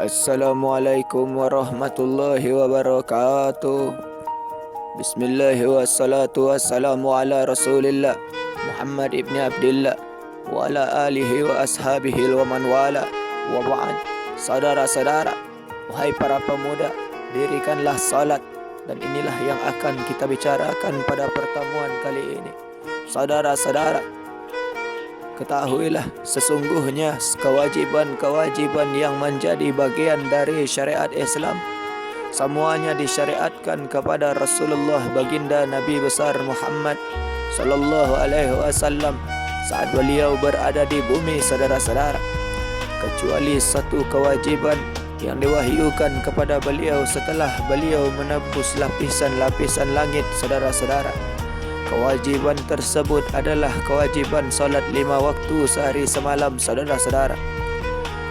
Assalamualaikum warahmatullahi wabarakatuh. Bismillah wassalatu wassalamu ala rasulillah Muhammad ibn Abdillah wa ala alihi wa ashabihi wa man wala wa ba'd. Saudara-saudara, wahai para pemuda, dirikanlah salat, dan inilah yang akan kita bicarakan pada pertemuan kali ini. Saudara-saudara, ketahuilah sesungguhnya kewajiban-kewajiban yang menjadi bagian dari syariat Islam semuanya disyariatkan kepada Rasulullah baginda Nabi besar Muhammad sallallahu alaihi wasallam saat beliau berada di bumi, saudara-saudara. Kecuali satu kewajiban yang diwahyukan kepada beliau setelah beliau menembus lapisan-lapisan langit, saudara-saudara. Kewajiban tersebut adalah kewajiban solat 5 waktu sehari semalam, saudara-saudara.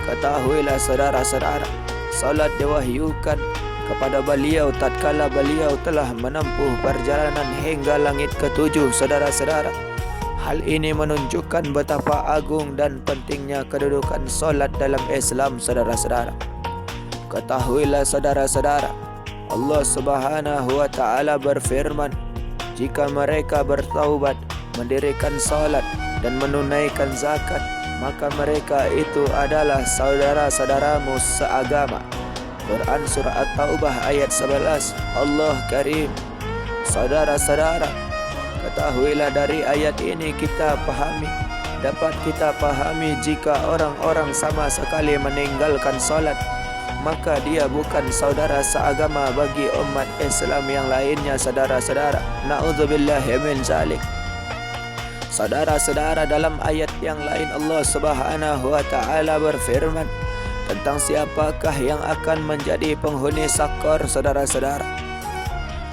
Ketahuilah saudara-saudara, solat diwahyukan kepada beliau tatkala beliau telah menempuh perjalanan hingga langit ke-7, saudara-saudara. Hal ini menunjukkan betapa agung dan pentingnya kedudukan solat dalam Islam, saudara-saudara. Ketahuilah saudara-saudara, Allah Subhanahu wa taala berfirman, jika mereka bertaubat, mendirikan salat dan menunaikan zakat, maka mereka itu adalah saudara-saudaramu seagama. Quran Surah At-Taubah ayat 11. Allah Karim. Saudara-saudara, ketahuilah dari ayat ini dapat kita pahami jika orang-orang sama sekali meninggalkan salat, maka dia bukan saudara seagama bagi umat Islam yang lainnya, saudara-saudara. Na'udzubillahi min zalik. Saudara-saudara, dalam ayat yang lain Allah Subhanahu wa taala berfirman tentang siapakah yang akan menjadi penghuni sakor, saudara-saudara.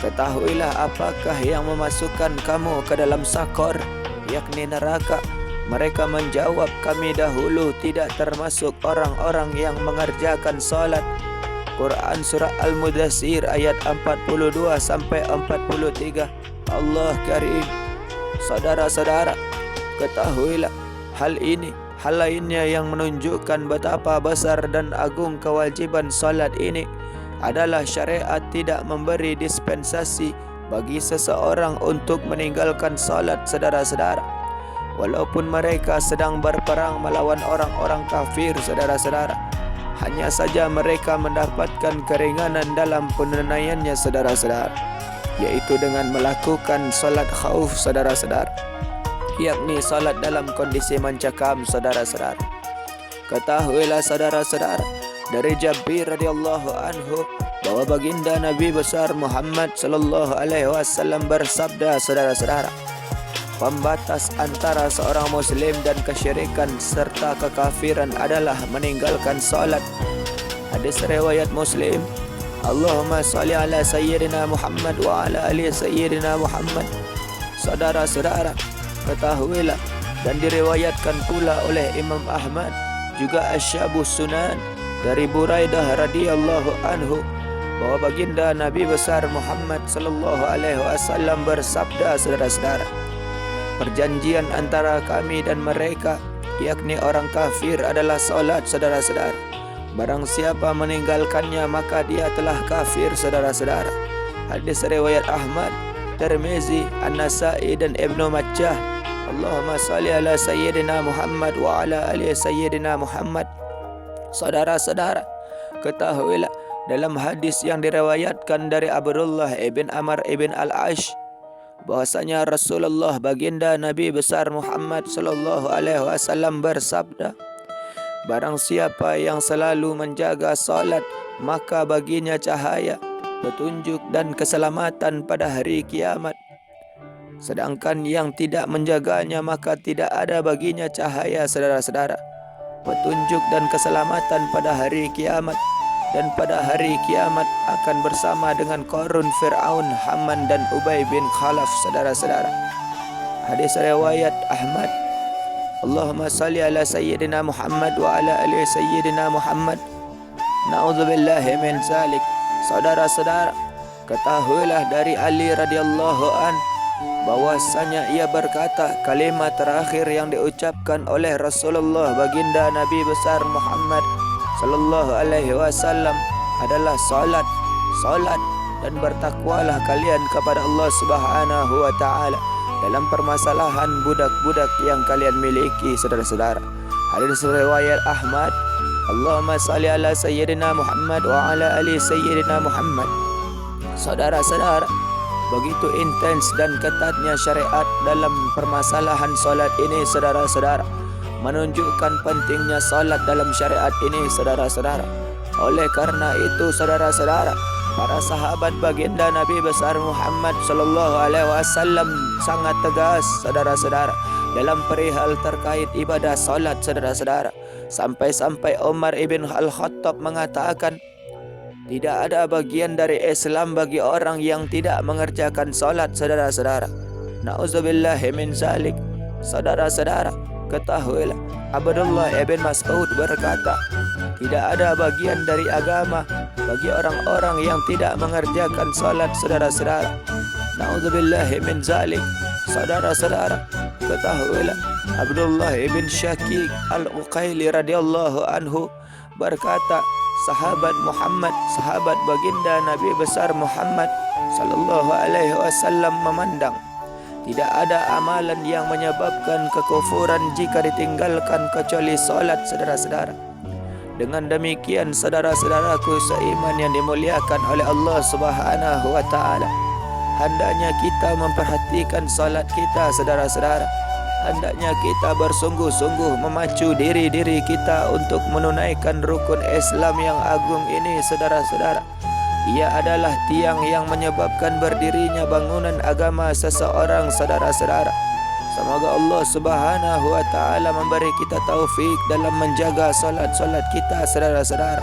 Ketahuilah apakah yang memasukkan kamu ke dalam sakor, yakni neraka. Mereka menjawab, kami dahulu tidak termasuk orang-orang yang mengerjakan salat. Quran Surah Al-Mudaththir ayat 42 sampai 43. Allah Karim. Saudara-saudara, ketahuilah hal lainnya yang menunjukkan betapa besar dan agung kewajiban salat ini adalah syariat tidak memberi dispensasi bagi seseorang untuk meninggalkan salat, saudara-saudara. Walaupun mereka sedang berperang melawan orang-orang kafir, saudara-saudara, hanya saja mereka mendapatkan keringanan dalam penunaiannya, saudara-saudara, yaitu dengan melakukan salat khauf, saudara-saudara, yakni salat dalam kondisi mencekam, saudara-saudara. Ketahuilah saudara-saudara, dari Jabir radhiyallahu anhu bahwa baginda Nabi besar Muhammad sallallahu alaihi wasallam bersabda, saudara-saudara, pembatas antara seorang muslim dan kesyirikan serta kekafiran adalah meninggalkan salat. Hadis riwayat Muslim. Allahumma salli ala sayyidina Muhammad wa ala ali sayyidina Muhammad. Saudara-saudara, ketahuilah dan diriwayatkan pula oleh Imam Ahmad juga Ashabus Sunan dari Buraidah radhiyallahu anhu bahwa baginda Nabi besar Muhammad sallallahu alaihi wasallam bersabda, saudara-saudara, perjanjian antara kami dan mereka, yakni orang kafir, adalah salat, saudara-saudara. Barang siapa meninggalkannya maka dia telah kafir, saudara-saudara. Hadis riwayat Ahmad, Tirmizi, An-Nasa'i dan Ibnu Majah. Allahumma salli ala sayyidina Muhammad wa ala ali sayyidina Muhammad. Saudara-saudara, ketahuilah dalam hadis yang diriwayatkan dari Abdullah ibn Amr ibn Al-Ash bahwasanya Rasulullah baginda Nabi besar Muhammad sallallahu alaihi wasallam bersabda, barang siapa yang selalu menjaga salat, maka baginya cahaya, petunjuk dan keselamatan pada hari kiamat. Sedangkan yang tidak menjaganya, maka tidak ada baginya cahaya, saudara-saudara, petunjuk dan keselamatan pada hari kiamat. Dan pada hari kiamat akan bersama dengan Qarun, Fir'aun, Haman dan Ubay bin Khalaf, saudara-saudara. Hadis riwayat Ahmad. Allahumma salli ala sayyidina Muhammad wa ala ali sayyidina Muhammad. Na'udzubillahi min zalik. Saudara-saudara, ketahuilah dari Ali radhiyallahu an bahwasanya ia berkata, kalimat terakhir yang diucapkan oleh Rasulullah baginda Nabi besar Muhammad sallallahu alaihi wasallam adalah salat, dan bertakwalah kalian kepada Allah Subhanahu wa taala dalam permasalahan budak-budak yang kalian miliki, saudara-saudara. Hadis riwayat Ahmad. Allahumma salli ala sayyidina Muhammad wa ala ali sayyidina Muhammad. Saudara-saudara, begitu intens dan ketatnya syariat dalam permasalahan solat ini, saudara-saudara, menunjukkan pentingnya solat dalam syariat ini, saudara-saudara. Oleh karena itu, saudara-saudara, para sahabat baginda Nabi besar Muhammad sallallahu alaihi wasallam sangat tegas, saudara-saudara, dalam perihal terkait ibadah solat, saudara-saudara. Sampai-sampai Umar ibn Al-Khattab mengatakan, tidak ada bagian dari Islam bagi orang yang tidak mengerjakan solat, saudara-saudara. Na'udzubillahi min zalik. Saudara-saudara, ketahuilah, Abdullah ibn Mas'ud berkata, tidak ada bagian dari agama bagi orang-orang yang tidak mengerjakan solat, saudara-saudara. Na'udzubillahi min zalik. Saudara-saudara, ketahuilah, Abdullah ibn Syakik al-Uqaili radhiyallahu anhu berkata, sahabat Muhammad, sahabat baginda Nabi besar Muhammad sallallahu alaihi wasallam memandang, tidak ada amalan yang menyebabkan kekufuran jika ditinggalkan kecuali solat, saudara-saudara. Dengan demikian, saudara-saudaraku seiman yang dimuliakan oleh Allah Subhanahu wa taala, hendaknya kita memperhatikan solat kita, saudara-saudara. Hendaknya kita bersungguh-sungguh memacu diri-diri kita untuk menunaikan rukun Islam yang agung ini, saudara-saudara. Ia adalah tiang yang menyebabkan berdirinya bangunan agama seseorang, saudara-saudara. Semoga Allah Subhanahu wa taala memberi kita taufik dalam menjaga solat-solat kita, saudara-saudara.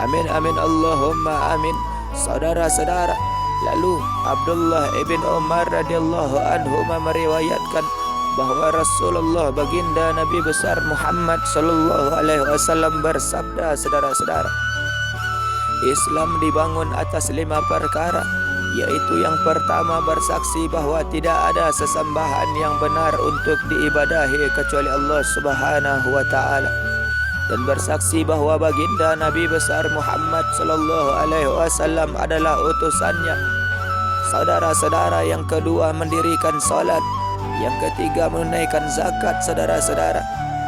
Amin amin Allahumma amin. Saudara-saudara, lalu Abdullah ibn Umar radhiyallahu anhu meriwayatkan bahwa Rasulullah baginda Nabi besar Muhammad sallallahu alaihi wasallam bersabda, saudara-saudara, Islam dibangun atas 5 perkara, yaitu yang pertama, bersaksi bahwa tidak ada sesembahan yang benar untuk diibadahi kecuali Allah Subhanahu wa taala, dan bersaksi bahwa baginda Nabi besar Muhammad sallallahu alaihi wasallam adalah utusannya. Saudara-saudara, yang kedua, mendirikan salat. Yang ketiga, menunaikan zakat, saudara-saudara.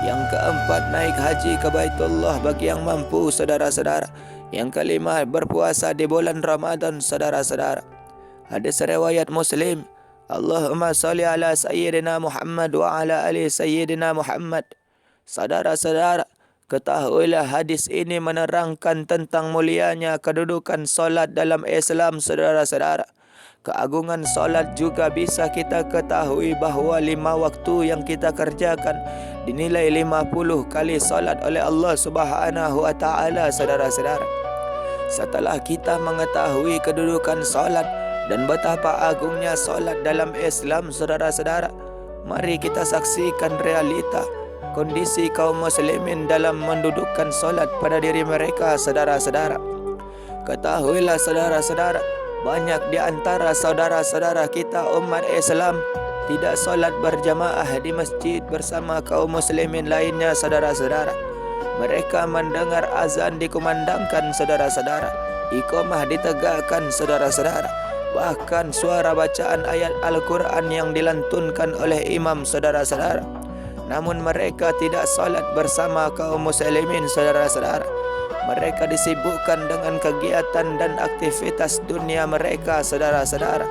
Yang keempat, naik haji ke Baitullah bagi yang mampu, saudara-saudara. Yang kelima, berpuasa di bulan Ramadan, saudara-saudara. Hadis riwayat Muslim. Allahumma salli ala sayyidina Muhammad wa ala ali sayyidina Muhammad. Saudara-saudara, ketahuilah hadis ini menerangkan tentang mulianya kedudukan solat dalam Islam, saudara-saudara. Keagungan solat juga bisa kita ketahui bahawa 5 waktu yang kita kerjakan dinilai 50 kali solat oleh Allah Subhanahu wa taala, saudara-saudara. Setelah kita mengetahui kedudukan solat dan betapa agungnya solat dalam Islam, saudara-saudara, mari kita saksikan realita kondisi kaum muslimin dalam mendudukkan solat pada diri mereka, saudara-saudara. Ketahuilah, saudara-saudara, banyak di antara saudara-saudara kita umat Islam tidak solat berjamaah di masjid bersama kaum muslimin lainnya, saudara-saudara. Mereka mendengar azan dikumandangkan, saudara-saudara, iqamah ditegakkan, saudara-saudara, bahkan suara bacaan ayat Al-Quran yang dilantunkan oleh imam, saudara-saudara. Namun mereka tidak solat bersama kaum muslimin, saudara-saudara. Mereka disibukkan dengan kegiatan dan aktivitas dunia mereka, saudara-saudara.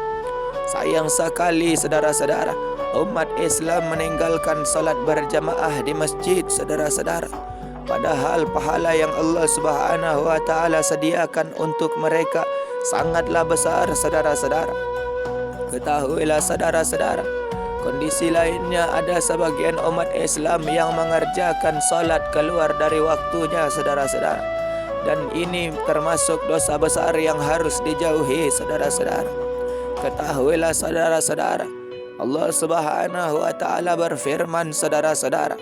Sayang sekali, saudara-saudara, umat Islam meninggalkan solat berjamaah di masjid, saudara-saudara. Padahal pahala yang Allah Subhanahu wa taala sediakan untuk mereka sangatlah besar, saudara-saudara. Ketahuilah, saudara-saudara, kondisi lainnya ada sebagian umat Islam yang mengerjakan solat keluar dari waktunya, saudara-saudara. Dan ini termasuk dosa besar yang harus dijauhi, saudara-saudara. Ketahuilah, saudara-saudara, Allah Subhanahu wa taala berfirman, saudara-saudara,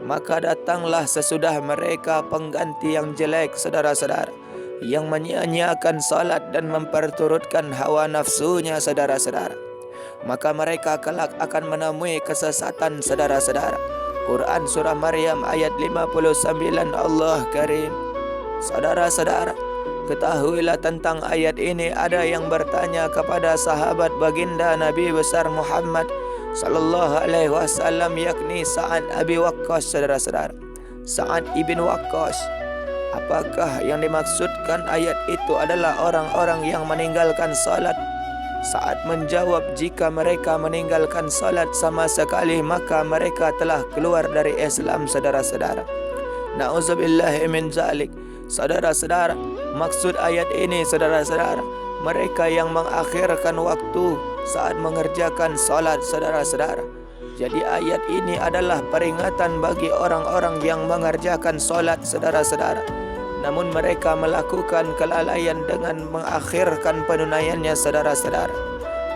maka datanglah sesudah mereka pengganti yang jelek, saudara-saudara, yang menyia-nyiakan salat dan memperturutkan hawa nafsunya, saudara-saudara. Maka mereka kelak akan menemui kesesatan, saudara-saudara. Quran surah Maryam ayat 59, Allah Karim. Saudara-saudara, ketahuilah tentang ayat ini. Ada yang bertanya kepada sahabat baginda Nabi besar Muhammad sallallahu alaihi wasallam, yakni Sa'ad Abi Waqqas. Saudara-saudara, Sa'ad ibn Waqqas, apakah yang dimaksudkan ayat itu adalah orang-orang yang meninggalkan salat? Sa'ad menjawab, jika mereka meninggalkan salat sama sekali, maka mereka telah keluar dari Islam. Saudara-saudara, na'udzubillahi min zalik. Saudara-saudara, maksud ayat ini, saudara-saudara, mereka yang mengakhirkan waktu saat mengerjakan salat. Saudara-saudara, jadi ayat ini adalah peringatan bagi orang-orang yang mengerjakan salat. Saudara-saudara, namun mereka melakukan kelalaian dengan mengakhirkan penunaiannya. Saudara-saudara,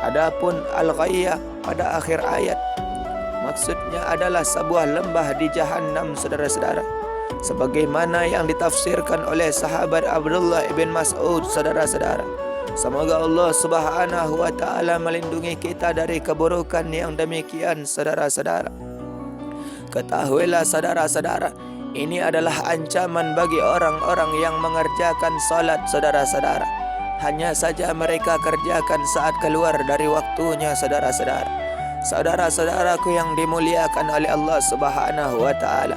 adapun al-ghayyah pada akhir ayat, maksudnya adalah sebuah lembah di Jahannam. Saudara-saudara, sebagaimana yang ditafsirkan oleh sahabat Abdullah ibn Mas'ud. Saudara-saudara, semoga Allah Subhanahu wa ta'ala melindungi kita dari keburukan yang demikian. Saudara-saudara, ketahuilah saudara-saudara, ini adalah ancaman bagi orang-orang yang mengerjakan salat. Saudara-saudara, hanya saja mereka kerjakan saat keluar dari waktunya. Saudara-saudara, saudara-saudaraku yang dimuliakan oleh Allah Subhanahu wa ta'ala,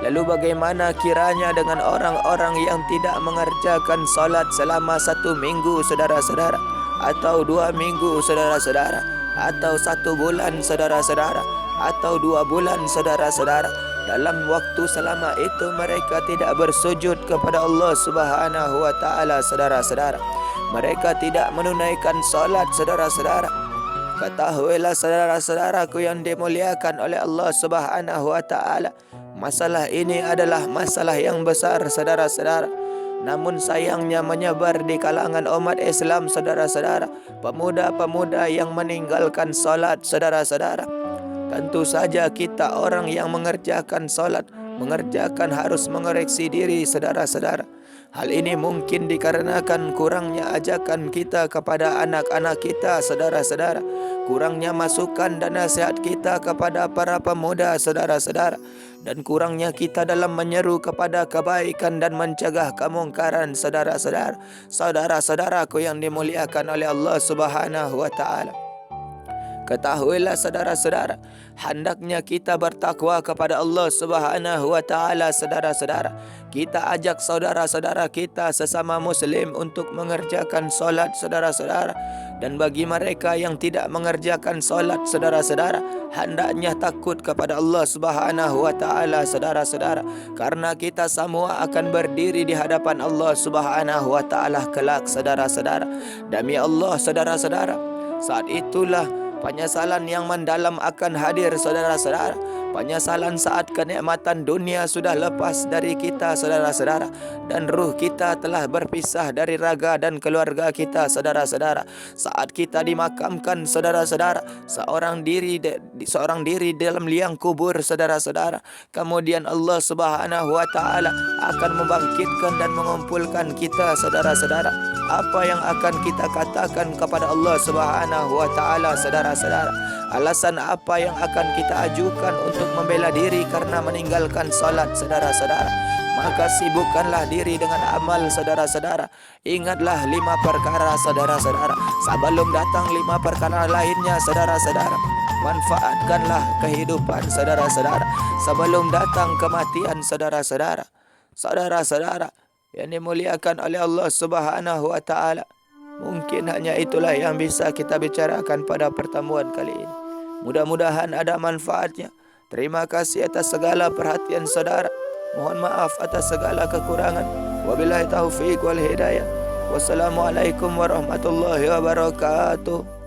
lalu bagaimana kiranya dengan orang-orang yang tidak mengerjakan salat selama 1 minggu, saudara-saudara, atau 2 minggu, saudara-saudara, atau 1 bulan, saudara-saudara, atau 2 bulan, saudara-saudara? Dalam waktu selama itu mereka tidak bersujud kepada Allah Subhanahu wa ta'ala. Saudara-saudara, mereka tidak menunaikan salat. Saudara-saudara, ketahuilah saudara-saudaraku yang dimuliakan oleh Allah Subhanahu wa ta'ala, masalah ini adalah masalah yang besar. Saudara-saudara, namun sayangnya menyebar di kalangan umat Islam. Saudara-saudara, pemuda-pemuda yang meninggalkan salat. Saudara-saudara, tentu saja kita orang yang mengerjakan salat, harus mengoreksi diri. Saudara-saudara, hal ini mungkin dikarenakan kurangnya ajakan kita kepada anak-anak kita. Saudara-saudara, kurangnya masukan dan nasihat kita kepada para pemuda. Saudara-saudara, dan kurangnya kita dalam menyeru kepada kebaikan dan mencegah kemungkaran. Saudara-saudara, saudara-saudaraku yang dimuliakan oleh Allah Subhanahu wa ta'ala, ketahuilah saudara-saudara, hendaknya kita bertakwa kepada Allah Subhanahu wa ta'ala. Saudara-saudara, kita ajak saudara-saudara kita sesama muslim untuk mengerjakan salat. Saudara-saudara, dan bagi mereka yang tidak mengerjakan salat, saudara-saudara, hendaknya takut kepada Allah Subhanahu wa ta'ala. Saudara-saudara, karena kita semua akan berdiri di hadapan Allah Subhanahu wa ta'ala kelak. Saudara-saudara, demi Allah, saudara-saudara, saat itulah penyesalan yang mendalam akan hadir. Saudara-saudara, penyesalan saat kenikmatan dunia sudah lepas dari kita. Saudara-saudara, dan ruh kita telah berpisah dari raga dan keluarga kita. Saudara-saudara, saat kita dimakamkan, saudara-saudara, seorang diri dalam liang kubur. Saudara-saudara, kemudian Allah Subhanahu wa ta'ala akan membangkitkan dan mengumpulkan kita. Saudara-saudara, apa yang akan kita katakan kepada Allah Subhanahu wa ta'ala? Saudara-saudara, alasan apa yang akan kita ajukan untuk membela diri karena meninggalkan salat? Saudara-saudara, maka sibukkanlah diri dengan amal. Saudara-saudara, ingatlah 5 perkara. Saudara-saudara, sebelum datang 5 perkara lainnya. Saudara-saudara, manfaatkanlah kehidupan. Saudara-saudara, sebelum datang kematian. Saudara-saudara, saudara-saudara yang dimuliakan oleh Allah Subhanahu wa ta'ala, mungkin hanya itulah yang bisa kita bicarakan pada pertemuan kali ini. Mudah-mudahan ada manfaatnya. Terima kasih atas segala perhatian saudara. Mohon maaf atas segala kekurangan. Wabillahi taufiq wal hidayah. Wassalamualaikum warahmatullahi wabarakatuh.